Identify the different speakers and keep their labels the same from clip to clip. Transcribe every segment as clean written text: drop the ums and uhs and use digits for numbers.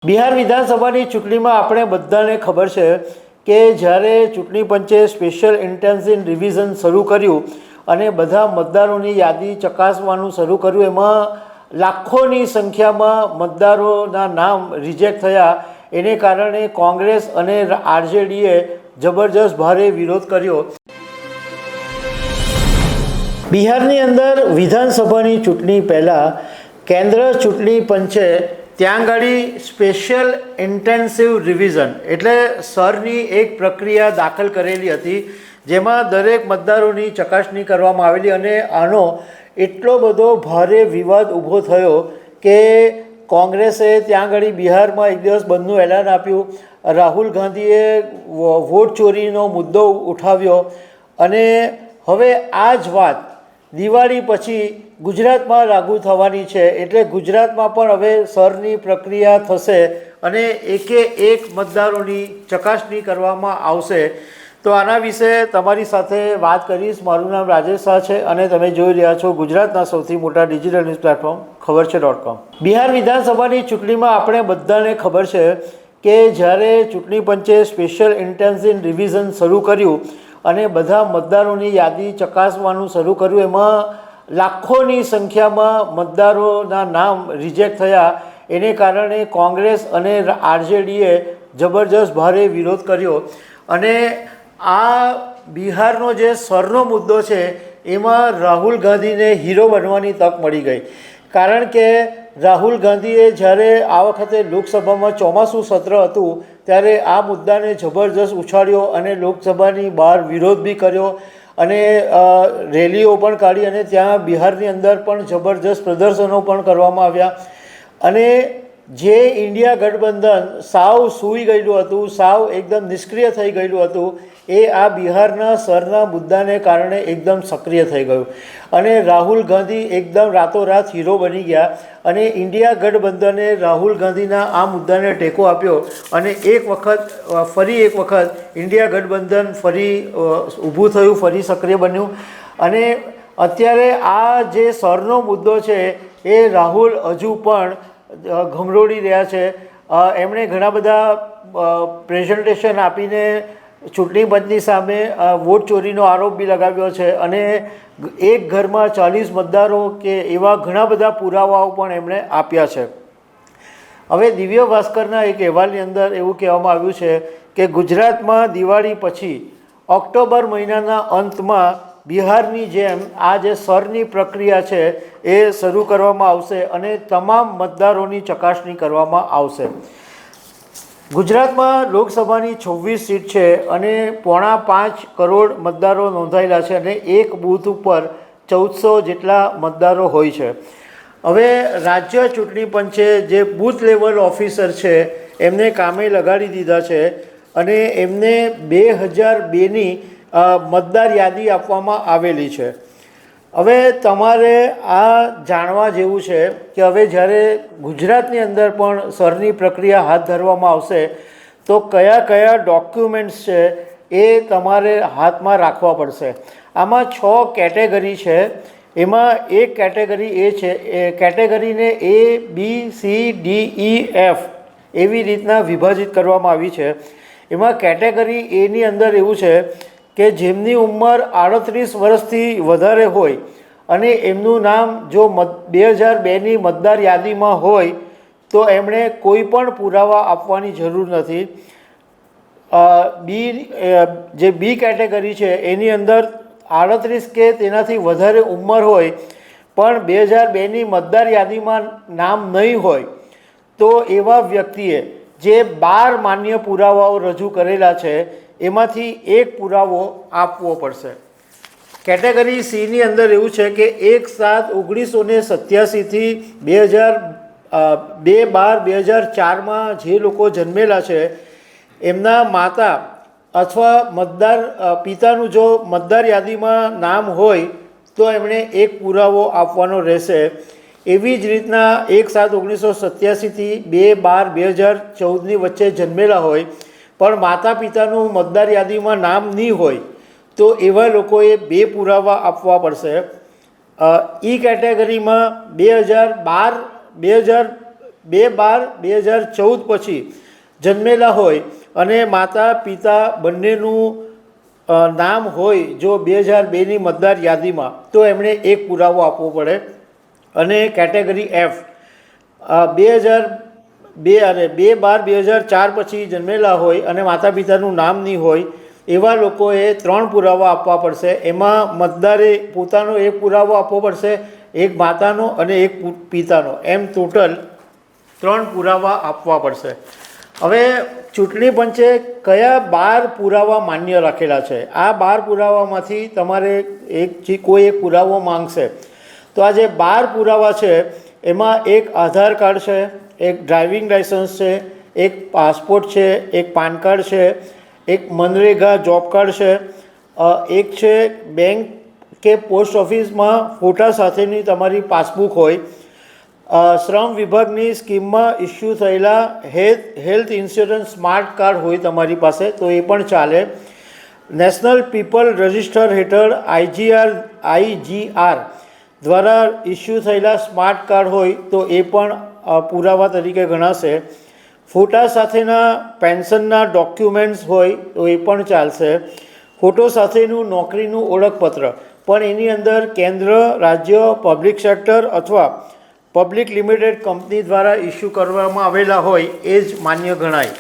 Speaker 1: બિહાર વિધાનસભાની ચૂંટણીમાં આપણે બધાને ખબર છે કે જ્યારે ચૂંટણી પંચે સ્પેશિયલ ઇન્ટેન્સિવ રિવિઝન શરૂ કર્યું અને બધા મતદારોની યાદી ચકાસવાનું શરૂ કર્યું, એમાં લાખોની સંખ્યામાં મતદારોના નામ રિજેક્ટ થયા. એને કારણે કોંગ્રેસ અને આરજેડીએ જબરજસ્ત ભારે વિરોધ કર્યો. બિહારની અંદર વિધાનસભાની ચૂંટણી પહેલાં કેન્દ્ર ચૂંટણી પંચે ત્યાં આગળ સ્પેશિયલ ઇન્ટેન્સિવ રિવિઝન એટલે સરની એક પ્રક્રિયા દાખલ કરેલી હતી, જેમાં દરેક મતદારોની ચકાસણી કરવામાં આવેલી. અને આનો એટલો બધો ભારે વિવાદ ઊભો થયો કે કોંગ્રેસે ત્યાં આગળ બિહારમાં એક દિવસ બંધનું એલાન આપ્યું. રાહુલ ગાંધીએ વોટ ચોરીનો મુદ્દો ઉઠાવ્યો અને હવે આ જ વાત દિવાળી પછી ગુજરાતમાં લાગુ થવાની છે. એટલે ગુજરાતમાં પણ હવે સરની પ્રક્રિયા થશે અને એકે એક મતદારોની ચકાસણી કરવામાં આવશે. તો આના વિશે તમારી સાથે વાત કરીશ. મારું નામ રાજેશ શાહ છે અને તમે જોઈ રહ્યા છો ગુજરાતના સૌથી મોટા ડિજિટલ ન્યૂઝ પ્લેટફોર્મ ખબર છે.com. બિહાર વિધાનસભાની ચૂંટણીમાં આપણે બધાને ખબર છે કે જ્યારે ચૂંટણી પંચે સ્પેશિયલ ઇન્ટેન્સિવ રિવિઝન શરૂ કર્યું અને બધા મતદારોની યાદી ચકાસવાનું શરૂ કર્યું, એમાં લાખોની સંખ્યામાં મતદારોના નામ રિજેક્ટ થયા. એને કારણે કોંગ્રેસ અને આરજેડીએ જબરજસ્ત ભારે વિરોધ કર્યો. અને આ બિહારનો જે સરનો મુદ્દો છે એમાં રાહુલ ગાંધીને હીરો બનવાની તક મળી ગઈ. કારણ કે રાહુલ ગાંધીએ જ્યારે આ વખતે લોકસભામાં ચોમાસું સત્ર હતું ત્યારે આ મુદ્દાને જબરજસ્ત ઉછાળ્યો અને લોકસભાની બહાર વિરોધ બી કર્યો અને રેલીઓ પણ કાઢી અને ત્યાં બિહારની અંદર પણ જબરજસ્ત પ્રદર્શનો પણ કરવામાં આવ્યા. અને જે ઇન્ડિયા ગઠબંધન સાવ સૂઈ ગયેલું હતું, સાવ એકદમ નિષ્ક્રિય થઈ ગયેલું હતું, એ આ બિહારના સરના મુદ્દાને કારણે એકદમ સક્રિય થઈ ગયું અને રાહુલ ગાંધી એકદમ રાતોરાત હીરો બની ગયા. અને ઇન્ડિયા ગઠબંધને રાહુલ ગાંધીના આ મુદ્દાને ટેકો આપ્યો અને ફરી એક વખત ઇન્ડિયા ગઠબંધન ફરી ઊભું થયું, ફરી સક્રિય બન્યું. અને અત્યારે આ જે સરનો મુદ્દો છે એ રાહુલ હજુ પણ ઘમરોડી રહ્યા છે. એમણે ઘણા બધા પ્રેઝન્ટેશન આપીને ચૂંટણી પંચની સામે વોટ ચોરીનો આરોપ બી લગાવ્યો છે અને એક ઘરમાં 40 મતદારો કે એવા ઘણા બધા પુરાવાઓ પણ એમણે આપ્યા છે. હવે દિવ્ય ભાસ્કરના એક અહેવાલની અંદર એવું કહેવામાં આવ્યું છે કે ગુજરાતમાં દિવાળી પછી ઓક્ટોબર મહિનાના અંતમાં બિહારની જેમ આ જે સરની પ્રક્રિયા છે એ શરૂ કરવામાં આવશે અને તમામ મતદારોની ચકાસણી કરવામાં આવશે. ગુજરાતમાં લોકસભાની 26 સીટ છે અને 4.5 કરોડ મતદારો નોંધાયેલા છે અને એક બૂથ ઉપર 1400 જેટલા મતદારો હોય છે. હવે રાજ્ય ચૂંટણી પંચે જે બૂથ લેવલ ઓફિસર છે એમને કામે લગાડી દીધા છે અને એમને 2002ની મતદાર યાદી આપવામાં આવેલી છે. હવે તમારે આ જાણવા જેવું છે કે હવે જ્યારે ગુજરાતની અંદર પણ સરની પ્રક્રિયા હાથ ધરવામાં આવશે તો કયા કયા ડોક્યુમેન્ટ્સ છે એ તમારે હાથમાં રાખવા પડશે. આમાં 6 કેટેગરી છે. એમાં એક કેટેગરી એ છે, કેટેગરીને ABCDEF એવી રીતના વિભાજિત કરવામાં આવી છે. એમાં કેટેગરી એની અંદર એવું છે કે જેમની ઉંમર 38 વર્ષથી વધારે હોય અને એમનું નામ જો 2002ની મતદાર યાદીમાં હોય તો એમણે કોઈ પણ પુરાવા આપવાની જરૂર નથી. જે બી કેટેગરી છે એની અંદર 38 કે તેનાથી વધારે ઉંમર હોય પણ 2002ની મતદાર યાદીમાં નામ નહીં હોય તો એવા વ્યક્તિએ જે 12 માન્ય પુરાવાઓ રજૂ કરેલા છે એમાંથી એક પુરાવો આપવો પડશે. કેટેગરી સીની અંદર એવું છે કે 1/7/1987થી 2/12/2004માં જે લોકો જન્મેલા છે એમના માતા અથવા પિતાનું જો મતદાર યાદીમાં નામ હોય તો એમણે એક પુરાવો આપવાનો રહેશે. એવી જ રીતના 1/7/1987થી 2/12/2014ની વચ્ચે જન્મેલા હોય પણ માતા પિતાનું મતદાર યાદીમાં નામ નહીં હોય તો એવા લોકોએ 2 પુરાવા આપવા પડશે. ઈ કેટેગરીમાં 2012 2/12/2014 પછી જન્મેલા હોય અને માતા પિતા બંનેનું નામ હોય જો 2002ની મતદાર યાદીમાં, તો એમણે એક પુરાવો આપવો પડે. અને કેટેગરી F 2/12/2004 પછી જન્મેલા હોય અને માતા પિતાનું નામ નહીં હોય એવા લોકોએ 3 પુરાવા આપવા પડશે. એમાં મતદારે પોતાનો એક પુરાવો આપવો પડશે, એક માતાનો અને એક પિતાનો, એમ ટોટલ 3 પુરાવા આપવા પડશે. હવે ચૂંટણી પંચે કયા 12 પુરાવા માન્ય રાખેલા છે? આ 12 પુરાવામાંથી તમારે કોઈ એક પુરાવો માંગશે. તો આ જે 12 પુરાવા છે એમાં એક આધાર કાર્ડ છે, એક ડ્રાઇવિંગ લાઇસન્સ છે, એક પાસપોર્ટ છે, એક પાન કાર્ડ છે, એક મનરેગા જોબ કાર્ડ છે, એક છે બેંક કે પોસ્ટ ઓફિસમાં ફોટા સાથેની તમારી પાસબુક હોય, શ્રમ વિભાગની સ્કીમમાં ઇસ્યુ થયેલા હેલ્થ ઇન્સ્યોરન્સ સ્માર્ટ કાર્ડ હોય તમારી પાસે, તો એ પણ ચાલે. નેશનલ પીપલ રજિસ્ટર હેઠળ IGR દ્વારા ઇસ્યુ થયેલા સ્માર્ટ કાર્ડ હોય તો એ પણ પુરાવા તરીકે ગણાશે. ફોટા સાથેના પેન્શનના ડોક્યુમેન્ટ્સ હોય તો એ પણ ચાલશે. ફોટો સાથેનું નોકરીનું ઓળખપત્ર, પણ એની અંદર કેન્દ્ર, રાજ્ય, પબ્લિક સેક્ટર અથવા પબ્લિક લિમિટેડ કંપની દ્વારા ઇસ્યુ કરવામાં આવેલા હોય એ જ માન્ય ગણાય.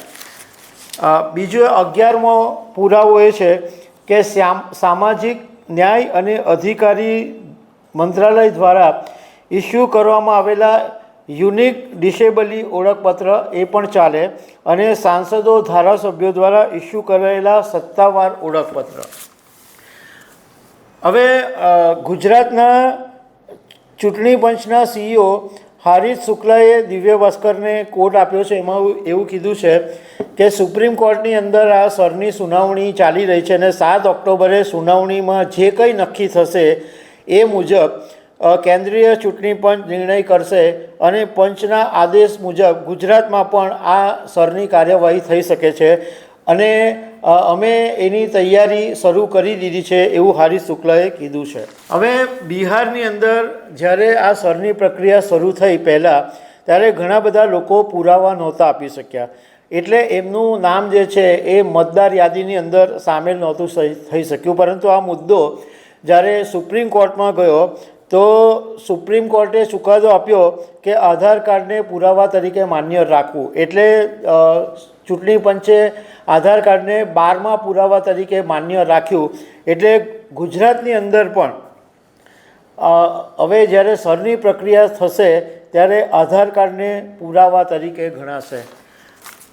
Speaker 1: બીજો 11મો પુરાવો એ છે કે સામાજિક ન્યાય અને અધિકારી મંત્રાલય દ્વારા ઇસ્યુ કરવામાં આવેલા યુનિક ડિસેબલી ઓળખપત્ર, એ પણ ચાલે. અને સાંસદો, ધારાસભ્યો દ્વારા ઇસ્યુ કરેલા સત્તાવાર ઓળખપત્ર. હવે ગુજરાતના ચૂંટણી પંચના CEO હારિસ શુક્લાએ દિવ્ય ભાસ્કરને કોટ આપ્યો છે. એમાં એવું કીધું છે કે સુપ્રીમ કોર્ટની અંદર આ સરની સુનાવણી ચાલી રહી છે અને 7 ઓક્ટોબરે સુનાવણીમાં જે કંઈ નક્કી થશે એ મુજબ કેન્દ્રીય ચૂંટણી પંચ નિર્ણય કરશે અને પંચના આદેશ મુજબ ગુજરાતમાં પણ આ સરની કાર્યવાહી થઈ શકે છે અને અમે એની તૈયારી શરૂ કરી દીધી છે, એવું હારિસ શુક્લાએ કીધું છે. હવે બિહારની અંદર જ્યારે આ સરની પ્રક્રિયા શરૂ થઈ પહેલાં, ત્યારે ઘણા બધા લોકો પુરાવા નહોતા આપી શક્યા, એટલે એમનું નામ જે છે એ મતદાર યાદીની અંદર સામેલ નહોતું થઈ શક્યું. પરંતુ આ મુદ્દો જ્યારે સુપ્રીમ કોર્ટમાં ગયો તો સુપ્રીમ કોર્ટે ચુકાદો આપ્યો કે આધાર કાર્ડને પુરાવા તરીકે માન્ય રાખવું. એટલે ચૂંટણી પંચે આધાર કાર્ડને 12મા પુરાવા તરીકે માન્ય રાખ્યું. એટલે ગુજરાતની અંદર પણ હવે જ્યારે સરની પ્રક્રિયા થશે ત્યારે આધાર કાર્ડને પુરાવા તરીકે ગણાશે.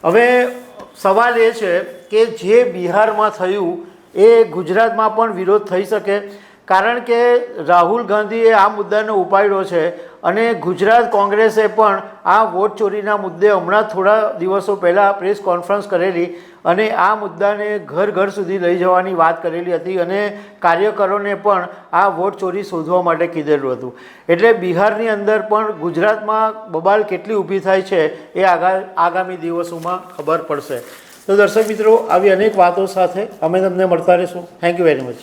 Speaker 1: હવે સવાલ એ છે કે જે બિહારમાં થયું એ ગુજરાતમાં પણ વિરોધ થઈ શકે, કારણ કે રાહુલ ગાંધીએ આ મુદ્દાને ઉપાડ્યો છે અને ગુજરાત કોંગ્રેસે પણ આ વોટ ચોરીના મુદ્દે હમણાં થોડા દિવસો પહેલાં પ્રેસ કોન્ફરન્સ કરેલી અને આ મુદ્દાને ઘર ઘર સુધી લઈ જવાની વાત કરેલી હતી અને કાર્યકરોને પણ આ વોટ ચોરી શોધવા માટે કીધેલું હતું. એટલે બિહારની અંદર પણ ગુજરાતમાં બબાલ કેટલી ઊભી થાય છે એ આગામી દિવસોમાં ખબર પડશે. તો દર્શક મિત્રો, આવી અનેક વાતો સાથે અમે તમને મળતા રહીશું. Thank you very much.